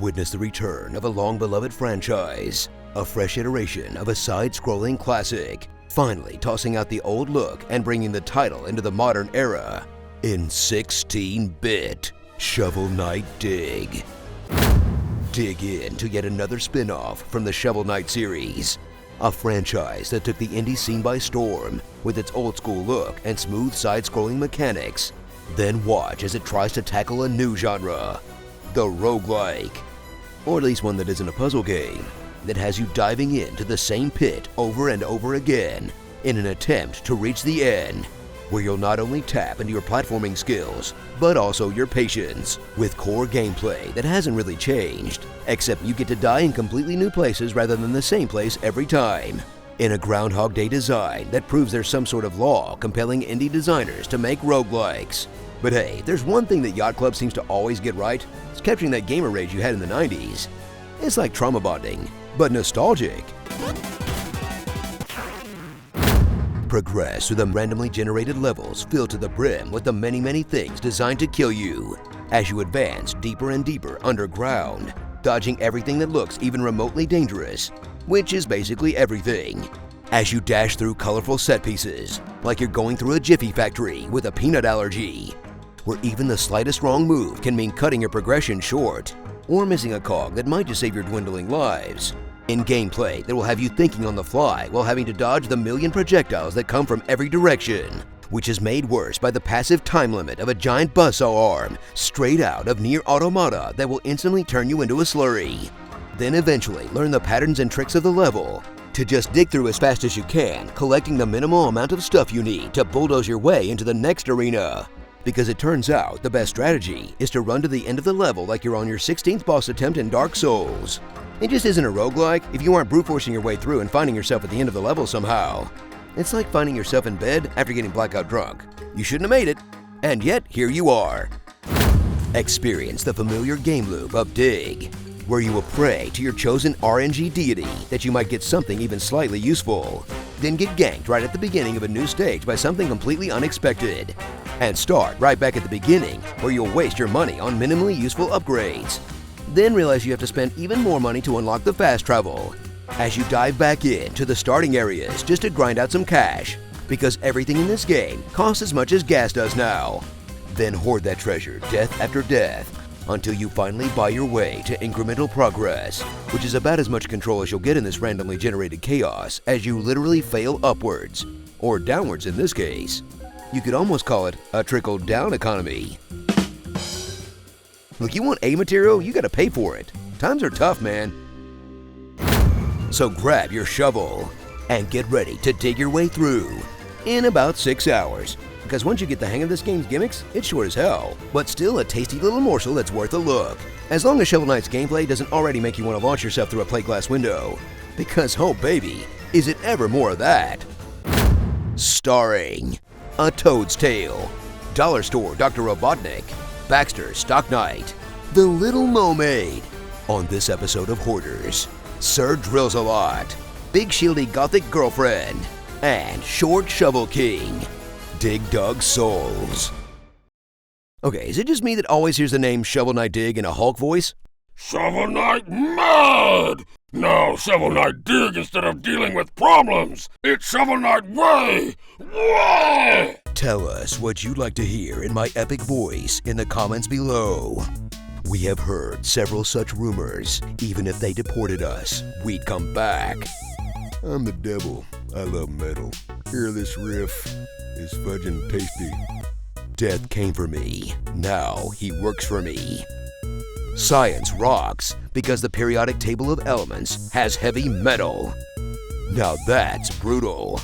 Witness the return of a long-beloved franchise, a fresh iteration of a side-scrolling classic, finally tossing out the old look and bringing the title into the modern era in 16-bit. Shovel Knight Dig. Dig in to yet another spin-off from the Shovel Knight series, a franchise that took the indie scene by storm with its old-school look and smooth side-scrolling mechanics. Then watch as it tries to tackle a new genre, the roguelike, or at least one that isn't a puzzle game, that has you diving into the same pit over and over again in an attempt to reach the end, where you'll not only tap into your platforming skills, but also your patience, with core gameplay that hasn't really changed, except you get to die in completely new places rather than the same place every time, in a Groundhog Day design that proves there's some sort of law compelling indie designers to make roguelikes. But hey, there's one thing that Yacht Club seems to always get right. It's capturing that gamer rage you had in the 90s. It's like trauma bonding, but nostalgic. Progress through the randomly generated levels filled to the brim with the many things designed to kill you, as you advance deeper and deeper underground, dodging everything that looks even remotely dangerous, which is basically everything. As you dash through colorful set pieces, like you're going through a Jiffy factory with a peanut allergy, where even the slightest wrong move can mean cutting your progression short, or missing a cog that might just save your dwindling lives. In gameplay that will have you thinking on the fly while having to dodge the million projectiles that come from every direction, which is made worse by the passive time limit of a giant buzzsaw arm straight out of Nier Automata that will instantly turn you into a slurry. Then eventually learn the patterns and tricks of the level to just dig through as fast as you can, collecting the minimal amount of stuff you need to bulldoze your way into the next arena. Because it turns out the best strategy is to run to the end of the level like you're on your 16th boss attempt in Dark Souls. It just isn't a roguelike if you aren't brute forcing your way through and finding yourself at the end of the level somehow. It's like finding yourself in bed after getting blackout drunk. You shouldn't have made it, and yet here you are. Experience the familiar game loop of Dig, where you will pray to your chosen RNG deity that you might get something even slightly useful, then get ganked right at the beginning of a new stage by something completely unexpected, and start right back at the beginning where you'll waste your money on minimally useful upgrades. Then realize you have to spend even more money to unlock the fast travel, as you dive back into the starting areas just to grind out some cash, because everything in this game costs as much as gas does now. Then hoard that treasure death after death, until you finally buy your way to incremental progress, which is about as much control as you'll get in this randomly generated chaos as you literally fail upwards, or downwards in this case. You could almost call it a trickle-down economy. Look, you want A material, you gotta pay for it. Times are tough, man. So grab your shovel and get ready to dig your way through in about 6 hours. Because once you get the hang of this game's gimmicks, it's short as hell, but still a tasty little morsel that's worth a look. As long as Shovel Knight's gameplay doesn't already make you want to launch yourself through a plate glass window. Because, oh baby, is it ever more of that. Starring A Toad's Tale, Dollar Store Dr. Robotnik, Baxter Stock Knight, The Little Mermaid. On this episode of Hoarders, Sir Drills a Lot, Big Shieldy Gothic Girlfriend, and Short Shovel King. Dig Dug Souls. Okay, is it just me that always hears the name Shovel Knight Dig in a Hulk voice? Shovel Knight mad! Now Shovel Knight Dig instead of dealing with problems! It's Shovel Knight way! Whoa! Tell us what you'd like to hear in my epic voice in the comments below. We have heard several such rumors. Even if they deported us, we'd come back. I'm the devil. I love metal. Hear this riff. It's fudging tasty. Death came for me. Now he works for me. Science rocks because the periodic table of elements has heavy metal. Now that's brutal.